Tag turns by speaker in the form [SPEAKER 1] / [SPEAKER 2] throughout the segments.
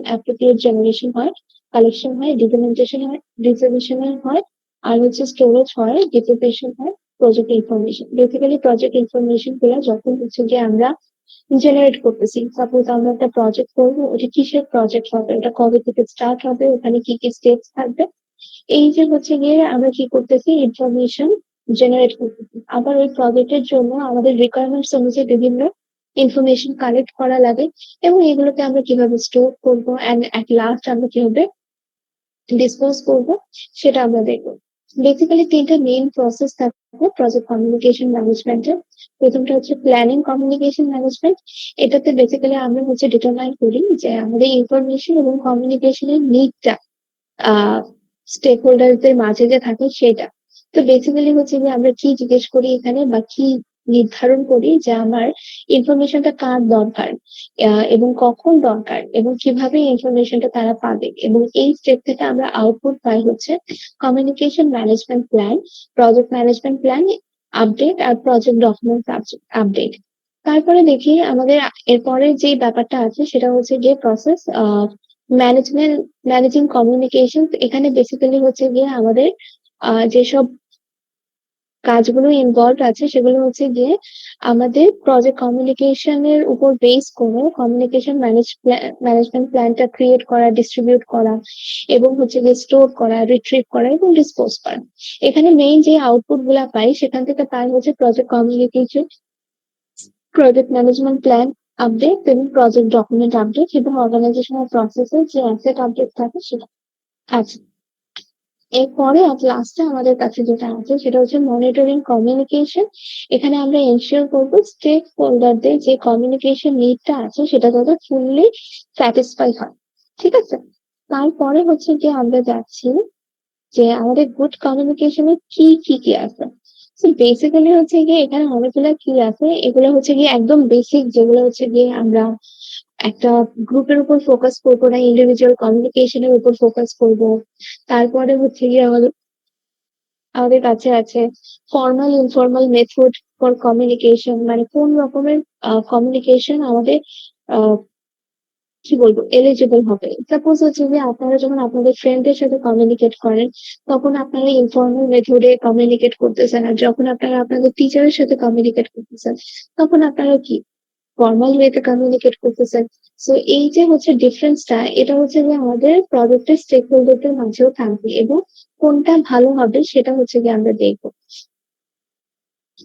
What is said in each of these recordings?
[SPEAKER 1] Appropriate generation হয়, collection হয়, documentation হয়, রিজার্ভেশন হয়, আর হচ্ছে স্টোরেজ হয়, ডিপ্রিপারেশন হয়, project information. Basically project information গুলো যখন হচ্ছে যে আমরা জেনারেট করতেছি, সাপোজ আমরা একটা প্রজেক্ট করবো, ওটা কিসের প্রজেক্ট হবে, ওটা কবে থেকে স্টার্ট হবে, ওখানে কি কি স্টেপস থাকবে, এই যে হচ্ছে গিয়ে আমরা কি করতেছি, ইনফরমেশন জেনারেট করতেছি। আবার ওই প্রজেক্টের জন্য আমাদের রিকোয়ারমেন্টস অনুযায়ী বিভিন্ন ইনফরমেশন কালেক্ট করা লাগে, এবং এগুলোকে আমরা কিভাবে স্টোর করবো অ্যান্ড অ্যাট লাস্ট আমরা কিভাবে ডিসপোজ করবো সেটা আমরা দেখবো। বেসিক্যালি তিনটা মেইন প্রসেস থাকে প্রজেক্ট কমিউনিকেশন ম্যানেজমেন্টের। প্রথমটা হচ্ছে প্ল্যানিং কমিউনিকেশন ম্যানেজমেন্ট। এটাতে বেসিক্যালি আমরা হচ্ছে ডিটারমাইন করি যে আমাদের ইনফরমেশন এবং কমিউনিকেশনের নিডটা স্টেক হোল্ডারদের মাঝে যে থাকে সেটা। তো বেসিক্যালি হচ্ছে যে আমরা কি জিজ্ঞেস করি এখানে বা কি নির্ধারণ করি যে আমার ইনফরমেশনটা কার দরকার, এবং কখন দরকার, এবং কিভাবে ইনফরমেশনটা তারা পাবে, এবং এই স্টেপ থেকে আমরা আউটপুট পাই হচ্ছে communication management plan, project management plan update, আর প্রজেক্ট ডকুমেন্ট আপডেট। তারপরে দেখি আমাদের এরপরে যে ব্যাপারটা আছে সেটা হচ্ছে গিয়ে প্রসেস ম্যানেজমেন্ট, ম্যানেজিং কমিউনিকেশন। এখানে বেসিক্যালি হচ্ছে গিয়ে আমাদের যেসব কাজগুলো ইনভলভ আছে সেগুলো হচ্ছে গিয়ে আমাদের প্রজেক্ট কমিউনিকেশনের উপর বেস করে কমিউনিকেশন ম্যানেজমেন্ট প্ল্যানটা ক্রিয়েট করা, ডিস্ট্রিবিউট করা, এবং হচ্ছে গিয়ে স্টোর করা, রিট্রিভ করা, এবং ডিসপোজ করা। এখানে মেইন যে আউটপুট গুলা পাই সেখান থেকে পাই হচ্ছে project communication, project management plan update, এবং প্রজেক্ট ডকুমেন্ট আপডেট, এবং অর্গানাইজেশনাল প্রসেসের যে অ্যাসেট আপডেট থাকে সেটা আছে। এরপরে লাস্টে আমাদের কাছে যেটা আছে সেটা হচ্ছে মনিটরিং কমিউনিকেশন। এখানে আমরা এনশিওর করবো স্টেক হোল্ডারদের যে কমিউনিকেশন নিডটা আছে সেটা যাতে ফুললি স্যাটিসফাই হয়। ঠিক আছে, তারপরে হচ্ছে যে আমরা যাচ্ছি যে আমাদের গুড কমিউনিকেশনে কি কি কি আছে। বেসিক্যালি হচ্ছে গিয়ে এখানে অনেকগুলো কি আছে, এগুলো হচ্ছে গিয়ে একদম বেসিক, যেগুলো হচ্ছে গিয়ে আমরা একটা গ্রুপের উপর ফোকাস করবো না, ইন্ডিভিজুয়াল কমিউনিকেশনের উপর ফোকাস করবো। তারপরে হচ্ছে গিয়ে আমাদের আমাদের কাছে আছে formal informal method for communication, মানে কোন রকমের কমিউনিকেশন আমাদের আহ, কি বলবো এলিজিবল হবে। সাপোজ হচ্ছে যে আপনারা যখন আপনাদের ফ্রেন্ডদের সাথে কমিউনিকেট করেন তখন আপনারা ইনফর্মাল মেথডে কমিউনিকেট করতেছেন, আর যখন আপনারা আপনাদের টিচারের সাথে কমিউনিকেট করতেছেন তখন আপনারা কি ফর্মাল ওয়েতে কমিউনিকেট করতেছেন। সো এই যে হচ্ছে ডিফারেন্সটা, এটা হচ্ছে যে আমাদের প্রজেক্টের স্টেক হোল্ডারদের মাঝেও থাকবে, এবং কোনটা ভালো হবে সেটা হচ্ছে গিয়ে আমরা দেখবো।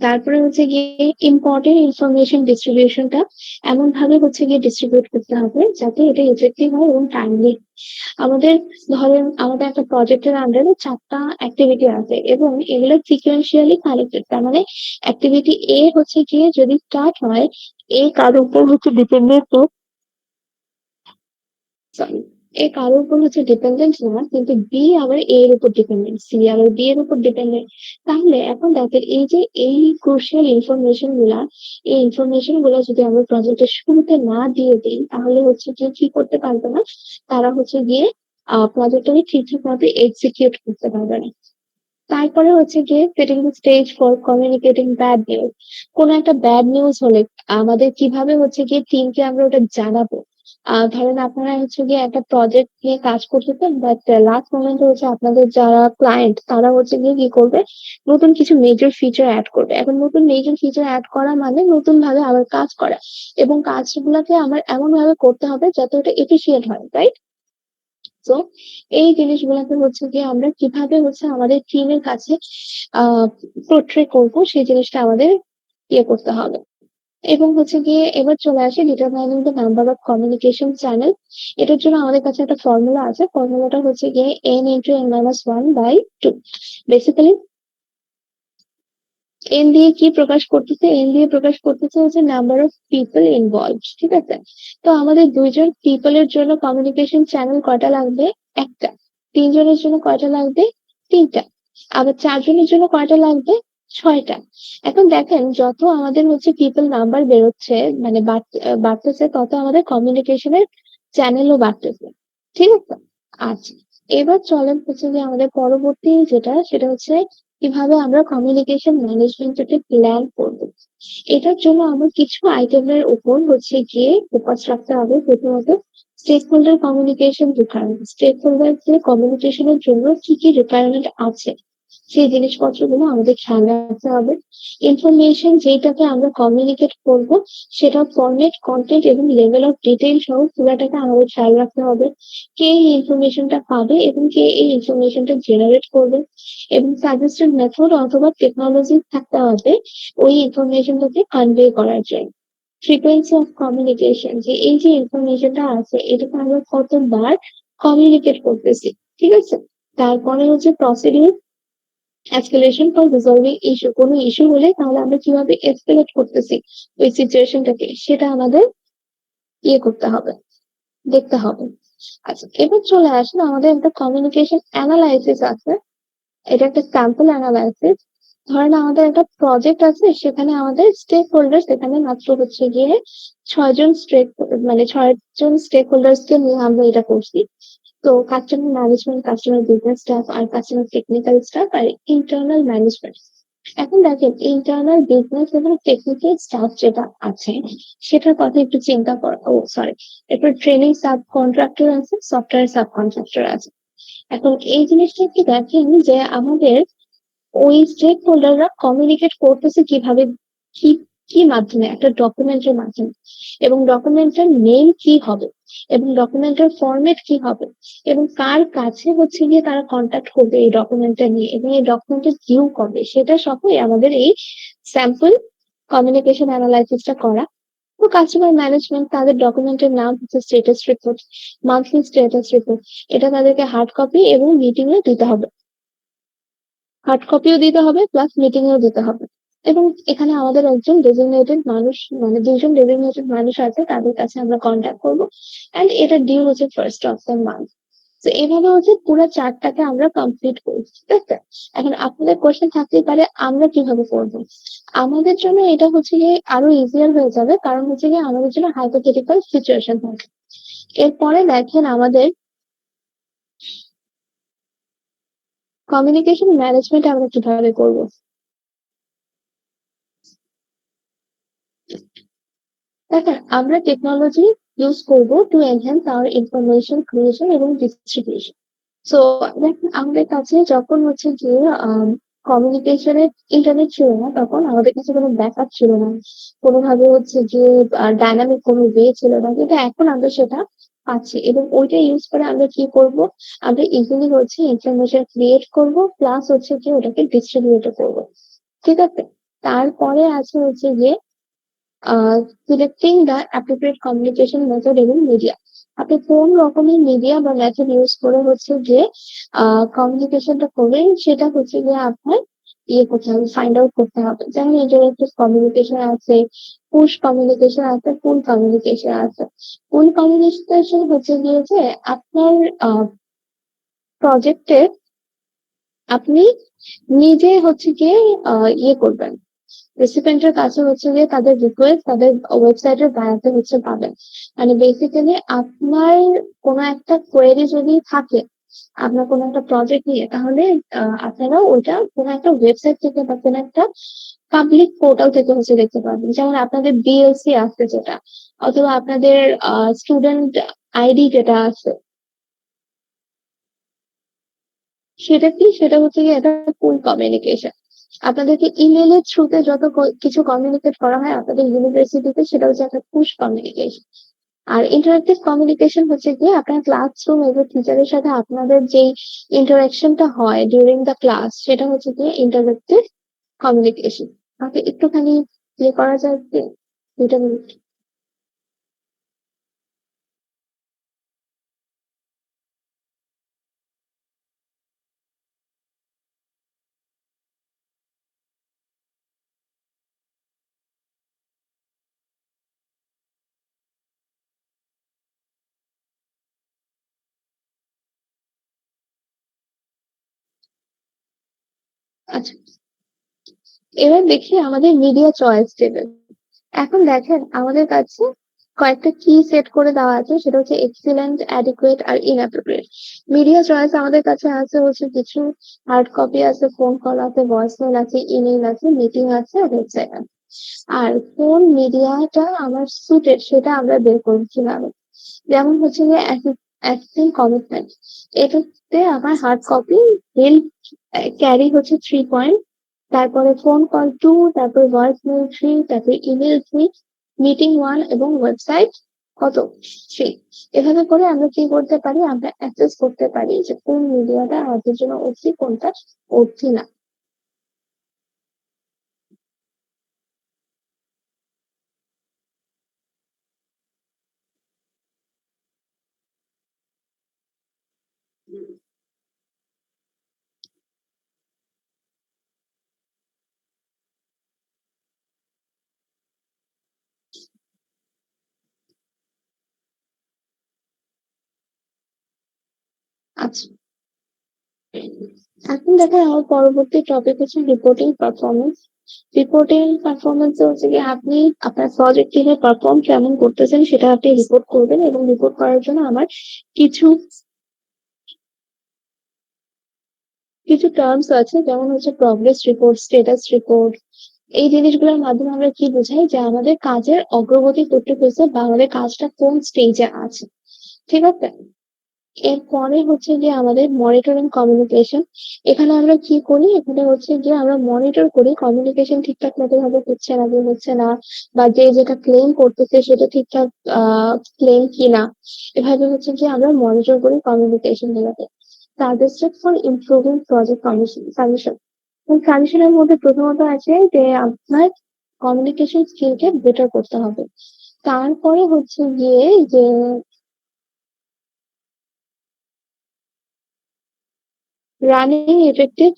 [SPEAKER 1] তারপরে হচ্ছে গিয়ে ইম্পর্টেন্ট ইনফরমেশন ডিস্ট্রিবিউশনটা এমন ভাবে হচ্ছে গিয়ে ডিস্ট্রিবিউট করতে হবে যাতে এটা ইফেক্টিভ হয় এবং টাইমলি। আমাদের ধরেন আমাদের একটা প্রজেক্টের আন্ডারে 4টা অ্যাক্টিভিটি আছে এবং এগুলো সিকোয়েন্সিয়ালি কানেক্টেড। তার মানে অ্যাক্টিভিটি এ হচ্ছে গিয়ে যদি স্টার্ট হয়, এ কার উপর হচ্ছে ডিপেন্ডেন্ট, সরি, এ কারোর উপর হচ্ছে ডিপেন্ডেন্ট না, কিন্তু বি আবার এ এর উপর ডিপেন্ডেন্ট, সি আবার বি এর উপর ডিপেন্ডেন্ট। তাহলে এখন দেখেন এই যে এই ক্রুশিয়াল ইনফরমেশন গুলা, এই ইনফরমেশন গুলা যদি আমরা প্রজেক্টের শুরুতে না দিয়ে দিই তাহলে হচ্ছে যে কি করতে পারবে না, তারা হচ্ছে গিয়ে প্রজেক্টটাকে ঠিকঠাক ভাবে এক্সিকিউট করতে পারবে না। তারপরে হচ্ছে গিয়ে setting the stage for communicating bad news. কোন একটা ব্যাড নিউজ হলে আমাদের কিভাবে হচ্ছে গিয়ে টিমকে আমরা ওটা জানাবো। ধরেন আপনারা হচ্ছে গিয়ে একটা প্রজেক্ট নিয়ে কাজ করতেছেন, বাট লাস্ট মোমেন্টে হচ্ছে আপনাদের যারা ক্লায়েন্ট তারা হচ্ছে গিয়ে কি করবে, নতুন কিছু মেজর ফিচার অ্যাড করবে। এখন নতুন মেজর ফিচার অ্যাড করা মানে নতুন ভাবে আবার কাজ করা, এবং কাজগুলোকে আমার এমন ভাবে করতে হবে যাতে ওটা এফিসিয়েন্ট হয়, রাইট? তো এই জিনিসগুলোকে হচ্ছে গিয়ে আমরা কিভাবে হচ্ছে আমাদের টিমের কাছে আহ পোর্ট্রে করবো সেই জিনিসটা আমাদের ইয়ে করতে হবে। এবং হচ্ছে গিয়ে এবার চলে আসে determining the number of communication channel. এটার জন্য আমাদের কাছে একটা ফর্মুলা আছে, ফর্মুলাটা হচ্ছে গিয়ে n × n - 1/2। বেসিক্যালি এন দিয়ে কি প্রকাশ করতেছে, এন দিয়ে প্রকাশ করতেছে হচ্ছে নাম্বার অফ পিপল ইনভলভ। ঠিক আছে, তো আমাদের 2জন পিপলের জন্য কমিউনিকেশন চ্যানেল কয়টা লাগবে, একটা। 3জনের জন্য কয়টা লাগবে, 3টা। আবার 4জনের জন্য কয়টা লাগবে, 6টা। এখন দেখেন যত আমাদের হচ্ছে পিপল নাম্বার বেরোচ্ছে, মানে বাড়তেছে, তত আমাদের কমিউনিকেশনের চ্যানেলও বাড়তেছে। ঠিক আছে, আচ্ছা, এবার চলেন হচ্ছে যে আমাদের পরবর্তী যেটা সেটা হচ্ছে কিভাবে আমরা কমিউনিকেশন ম্যানেজমেন্টটাকে প্ল্যান করবো। এটার জন্য আমার কিছু আইটেমের উপর হচ্ছে গিয়ে ফোকাস রাখতে হবে। প্রথমত স্টেক হোল্ডার কমিউনিকেশন রিকোয়ারমেন্ট, স্টেক হোল্ডারদের কমিউনিকেশনের জন্য কি কি রিকোয়ারমেন্ট আছে সেই জিনিসপত্রগুলো আমাদের খেয়াল রাখতে হবে। ইনফরমেশন যেটাকে আমরা কমিউনিকেট করব সেটা ফরম্যাট, কন্টেন্ট এবং লেভেল অফ ডিটেইল সহ পুরাটাকে আমাদের খেয়াল রাখতে হবে। কে এই ইনফরমেশনটা পাবে এবং কে এই ইনফরমেশনটা জেনারেট করবে, এবং সাজেস্টেড মেথড অথবা টেকনোলজি থাকতে হবে ওই ইনফরমেশনটাকে কনভে করার জন্য। ফ্রিকোয়েন্সি অফ কমিউনিকেশন, যে এই যে ইনফরমেশনটা আছে এটাকে আমরা কতবার কমিউনিকেট করতেছি, ঠিক আছে। তারপরে হচ্ছে procedure, escalation for resolving issue, কোনো ইস্যু হলে তাহলে আমরা কিভাবে এসকেলেট করতেছি ওই সিচুয়েশনটাকে সেটা আমাদের করতে হবে, দেখতে হবে। আচ্ছা, এবার চলে আসলে আমাদের একটা কমিউনিকেশন অ্যানালাইসিস আছে। এটা একটা স্যাম্পল অ্যানালাইসিস। ধরেন আমাদের একটা প্রজেক্ট আছে, সেখানে আমাদের স্টেক হোল্ডার, সেখানে মাত্র হচ্ছে গিয়ে 6 জন স্টেক, মানে 6 জন স্টেক হোল্ডার্স কে নিয়ে আমরা এটা করছি। তো customer management, customer business staff, আর কাস্টমার টেকনিক্যাল স্টাফ, আর ইন্টারনাল ম্যানেজমেন্ট। এখন দেখেন ইন্টারনাল বিজনেস এবং টেকনিক্যাল স্টাফ যেটা আছে সেটার কথা একটু চিন্তা করা, ও সরি, এরপর ট্রেনিং সাব কন্ট্রাক্টর আছে, সফটওয়্যার সাব কন্ট্রাক্টর আছে। এখন এই জিনিসটা কি দেখেন যে আমাদের ওই স্টেক হোল্ডাররা কমিউনিকেট করতেছে কিভাবে, কি কি মাধ্যমে, একটা ডকুমেন্টের মাধ্যমে, এবং ডকুমেন্টের নেম কি হবে, এবং ডকুমেন্টের ফরম্যাট কি হবে, এবং কার কাছে হচ্ছে গিয়ে তারা কন্ট্যাক্ট করবে এই ডকুমেন্টটা নিয়ে, এবং এই ডকুমেন্টের ডিউ কবে, সেটা সবই আমাদের এই স্যাম্পল কমিউনিকেশন অ্যানালাইসিসটা করা। তো কাস্টমার ম্যানেজমেন্ট, তাদের ডকুমেন্টের নাম হচ্ছে status report, monthly status report. এটা তাদেরকে হার্ড কপি এবং মিটিং এ দিতে হবে, হার্ড কপিও দিতে হবে প্লাস মিটিং এও দিতে হবে। এবং এখানে আমাদের একজন ডেজিগনেটেড মানুষ, মানে 2 জন ডেজিগনেটেড মানুষ আছে, তাদের কাছে আমরা কন্ট্যাক্ট করবো। এন্ড এটা ডিউ হচ্ছে ফার্স্ট অফ দ্য মান্থ। তো এইভাবে হচ্ছে পুরো চার্টটাকে আমরা কমপ্লিট করি, ঠিক আছে। এখন আপনাদের কোয়েশ্চেন থাকতেই পারে আমরা কিভাবে করবো। আমাদের জন্য এটা হচ্ছে গিয়ে আরো ইজিয়ার হয়ে যাবে, কারণ হচ্ছে গিয়ে আমাদের জন্য হাইপোথেটিক্যাল সিচুয়েশন থাকে। এরপরে দেখেন আমাদের কমিউনিকেশন ম্যানেজমেন্ট আমরা কিভাবে করবো। দেখেন আমরা টেকনোলজি ইউজ করব to enhance our information creation এবং ডিস্ট্রিবিউশন। সো দেখেন আমাদের কাছে যখন হচ্ছে যে কমিউনিকেশনের ইন্টারনেট ছিল না, তখন আমাদের কাছে কোনো ব্যাকআপ ছিল না, কোনোভাবে হচ্ছে যে ডাইনামিক কোনো ওয়ে ছিল না, কিন্তু এখন আমরা সেটা পাচ্ছি, এবং ওইটা ইউজ করে আমরা কি করব, আমরা ইজিলি হচ্ছে ইনফরমেশন ক্রিয়েট করব, প্লাস হচ্ছে যে ওটাকে ডিস্ট্রিবিউট করব, ঠিক আছে। তারপরে আছে হচ্ছে যে selecting the appropriate communication method এবং মিডিয়া। আপনি কোন রকমের মিডিয়া বা মেথড ইউজ করে হচ্ছে যে কমিউনিকেশনটা করবেন, সেটা হচ্ছে গিয়ে আপনার করতে হবে, ফাইন্ড আউট করতে হবে। যেমন ইন্টারেক্টিভ কমিউনিকেশন আছে, পুশ কমিউনিকেশন আছে, পুল কমিউনিকেশন আছে। পুল কমিউনিকেশন হচ্ছে গিয়ে যে আপনার প্রজেক্টে আপনি নিজে হচ্ছে গিয়ে করবেন, রেসিপেন্টের কাছে হচ্ছে গিয়ে তাদের রিকোয়েস্ট তাদের ওয়েবসাইটের বায়াতে হচ্ছে পাবেন। মানে বেসিক্যালি আপনার কোনো একটা কোয়েরি যদি থাকে, আপনার কোনো একটা প্রজেক্ট নিয়ে, তাহলে আপনারা ওইটা কোনো একটা ওয়েবসাইট থেকে বা কোনো একটা পাবলিক পোর্টাল থেকে হচ্ছে দেখতে পারবেন। যেমন আপনাদের বিএলসি আছে যেটা, অথবা আপনাদের স্টুডেন্ট আইডি যেটা আছে, সেটা কি, সেটা হচ্ছে কি একটা ফুল কমিউনিকেশন। আপনাদেরকে ইমেলের থ্রুতে যত কিছু কমিউনিকেট করা হয় আপনাদের ইউনিভার্সিটিতে, সেটা হচ্ছে একটা পুশ কমিউনিকেশন। আর ইন্টারাক্টিভ কমিউনিকেশন হচ্ছে কি আপনার ক্লাসরুম এবং টিচারের সাথে আপনাদের যেই ইন্টারাকশনটা হয় ডিউরিং দ্য ক্লাস, সেটা হচ্ছে কি ইন্টারাক্টিভ কমিউনিকেশন। আমাকে একটুখানি করা যায় কি 2 মিনিট। আচ্ছা, এবার দেখি আমাদের মিডিয়া চয়েস টেবিল। এখন দেখেন আমাদের কাছে কয়েকটা কি সেট করে দেওয়া আছে, সেটা হচ্ছে এক্সিলেন্ট, অ্যাডিকুয়েট আর ইনঅ্যাপ্রোপ্রিয়েট। মিডিয়া চয়েস আমাদের কাছে আছে হচ্ছে কিছু হার্ড কপি আছে, ফোন কল আছে, ভয়েস মেল আছে, ইমেল আছে, মিটিং আছে, ওয়েবসাইট আছে। আর কোন মিডিয়াটা আমার সুটেড সেটা আমরা বের করছিলাম। যেমন হচ্ছে যে অ্যাসিস্টিং কমিটমেন্ট, এটাতে আমার হার্ড কপি বিল ক্যারি হচ্ছে 3 পয়েন্ট, তারপরে ফোন কল 2, তারপরে ভয়েস মেল 3, তারপরে ইমেল 3, মিটিং 1 এবং ওয়েবসাইট কত 3। এভাবে করে আমরা কি করতে পারি, আমরা অ্যাসেস করতে পারি যে কোন মিডিয়াটা আমাদের জন্য অর্থী, কোনটা অর্থী না। আচ্ছা, এখন দেখেন আমার পরবর্তী টপিক হচ্ছে রিপোর্টিং পারফরমেন্স। রিপোর্টিং পারফরমেন্স হচ্ছে কি আপনি আপনার প্রজেক্ট টিমে পারফর্ম কেমন করতেছেন সেটা আপনি রিপোর্ট করবেন, এবং রিপোর্ট করার জন্য আমার কিছু কিছু টার্মস আছে, যেমন হচ্ছে প্রগ্রেস রিপোর্ট, স্ট্যাটাস রিপোর্ট। এই জিনিসগুলোর মাধ্যমে আমরা কি বোঝাই যে আমাদের কাজের অগ্রগতি করতে বা আমাদের কাজটা কোন স্টেজে আছে। ঠিক আছে, এরপরে হচ্ছে যে আমাদের মনিটরিং কমিউনিকেশন। এখানে আমরা কি করি, এখানে হচ্ছে যে আমরা মনিটর করি কমিউনিকেশন ঠিকঠাক মতো ভাবে হচ্ছে না কি হচ্ছে না, বা যে যেটা ক্লেম করতেছে সেটা ঠিকঠাক ক্লেম কিনা। এভাবে হচ্ছে যে আমরা মনিটর করি কমিউনিকেশন গুলোকে। Suggested for improving project suggestion, সাজেশনের মধ্যে প্রথমত আছে যে আপনার কমিউনিকেশন স্কিলকে বেটার করতে হবে। তারপরে হচ্ছে গিয়ে যে রানিং এফেক্টিভ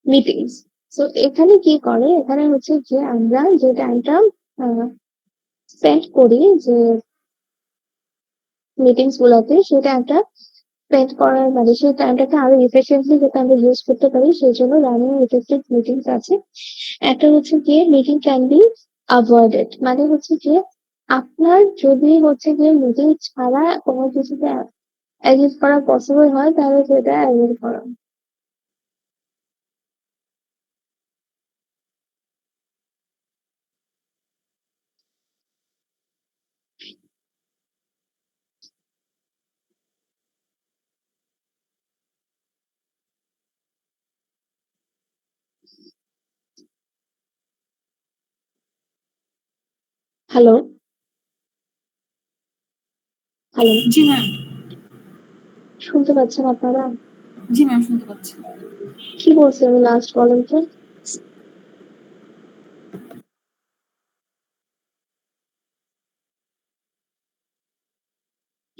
[SPEAKER 1] মিটিংস। তো এখানে কি করে, এখানে হচ্ছে যে আমরা যে টাইমটা স্পেন্ড করি যে মিটিংস গুলাতে, সেটা একটা স্পেন্ড করার মানে সেই টাইমটাকে আরো এফিসিয়েন্টলি যাতে আমরা ইউজ করতে পারি, সেই জন্য রানিং এফেক্টিভ মিটিংস আছে। একটা হচ্ছে গিয়ে মিটিং ক্যান বি অ্যাভয়েডেড, মানে হচ্ছে যে আপনার যদি হচ্ছে গিয়ে মিটিং ছাড়া কোনো কিছুতে অ্যাচিভ করা পসিবল হয় তাহলে সেটা অ্যাভয়েড করা। হ্যালো, হ্যালো,
[SPEAKER 2] জি ম্যাম।
[SPEAKER 1] শুনতে পাচ্ছেন আপনারা?
[SPEAKER 2] জি ম্যাম, শুনতে পাচ্ছি।
[SPEAKER 1] কি বলছি আমি লাস্ট, বলেন তো?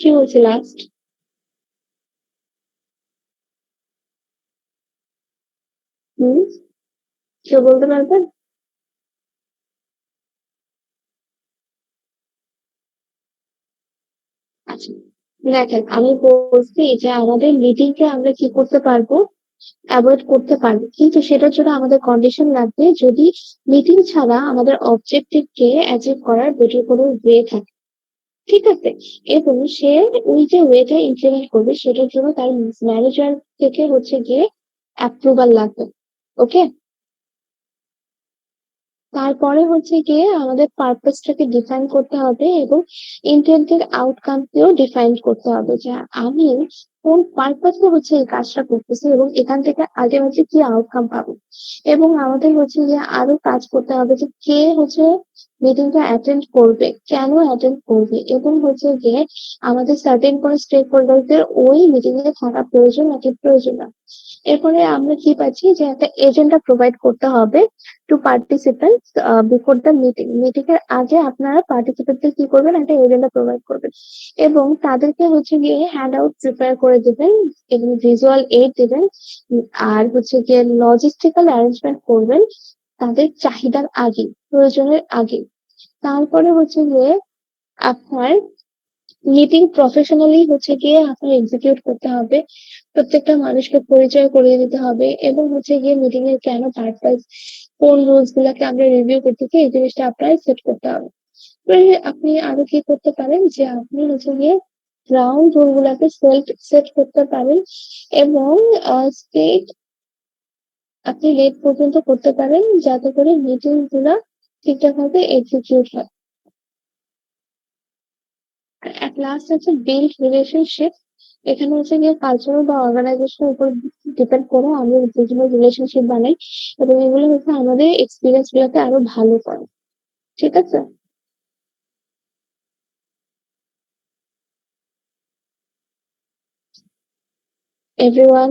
[SPEAKER 1] কি বলছি লাস্ট? হুম, কেউ বলতে পারবেন? আচ্ছা, দেখেন আমি বলছি যে আমাদের মিটিং কে আমরা কি করতে পারবো, অ্যাভয়েড করতে পারবো, কিন্তু সেটার জন্য আমাদের কন্ডিশন লাগবে যদি মিটিং ছাড়া আমাদের অবজেক্টিভ কে অ্যাচিভ করার বেটার কোনো ওয়ে থাকে। ঠিক আছে, এবং সে ওই যে ওয়েটা ইমপ্লিমেন্ট করবে সেটার জন্য তার ম্যানেজার থেকে হচ্ছে গিয়ে অ্যাপ্রুভাল লাগবে। ওকে, তারপরে হচ্ছে গিয়ে আমাদের পারপাসটাকে ডিফাইন করতে হবে, এবং ইন্টেন্ডেড আউটকামকেও ডিফাইন করতে হবে যে আমি কোন পারপাসে হচ্ছে এই কাজটা করতেছি এবং এখান থেকে আলটিমেটলি কি আউটকাম পাবো। এবং আমাদের হচ্ছে যে আরো কাজ করতে হবে যে কে হচ্ছে মিটিংটা অ্যাটেন্ড করবে, কেন অ্যাটেন্ড করবে, এবং হচ্ছে গিয়ে আমাদের সার্টেন কোনো স্টেক হোল্ডারদের ওই মিটিং এ থাকা প্রয়োজন নাকি প্রয়োজন না। এরপরে আমরা কি পাচ্ছি যে একটা এজেন্ডা প্রোভাইড করতে হবে to participants before the meeting. Meeting এর আগে আপনারা পার্টিসিপেন্টদের কি করবেন, একটা এজেন্ডা প্রোভাইড করবেন, এবং তাদেরকে হচ্ছে গিয়ে হ্যান্ড আউট প্রিপেয়ার করে দেবেন এবং ভিজুয়াল এইড দেবেন। আর হচ্ছে গিয়ে লজিস্টিক্যাল অ্যারেঞ্জমেন্ট করবেন তাদের চাহিদার আগে, প্রয়োজনের আগে। তারপরে হচ্ছে গিয়ে আপনার মিটিং প্রফেশনালি হচ্ছে গিয়ে আপনার এক্সিকিউট করতে হবে, প্রত্যেকটা মানুষকে পরিচয় করিয়ে দিতে হবে, এবং হচ্ছে গিয়ে মিটিং এর কেন পারপাস, কোন রুলস গুলাকে আমরা রিভিউ করতেছি, এই জিনিসটা আপনার সেট করতে হবে। এবারে আপনি আরো কি করতে পারেন যে আপনি হচ্ছে গিয়ে গ্রাউন্ড রুল গুলাকে সেট করতে পারেন, এবং স্টেট আপনি লেট পর্যন্ত করতে পারেন যাতে করে মিটিং গুলা ঠিকঠাক ভাবে এক্সিকিউট হয়। এট লাস্ট হচ্ছে বিল্ড রিলেশনশিপ। এখানে হচ্ছে গিয়ে কালচারাল বা অর্গানাইজেশনের উপর ডিপেন্ড করে আমরা বিভিন্ন রিলেশনশিপ বানাই এবং এগুলো হচ্ছে আমাদের এক্সপিরিয়েন্স গুলোকে আরো ভালো করে। ঠিক আছে? এভরিওয়ান।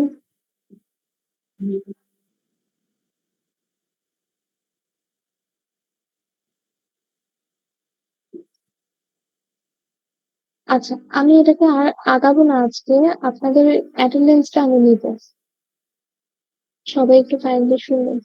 [SPEAKER 1] আচ্ছা, আমি এটাকে আর আগাবো না আজকে। আপনাদের অ্যাটেন্ডেন্সটা আমি নিবো। সবাই একটু কাইন্ডলি শুনবেন।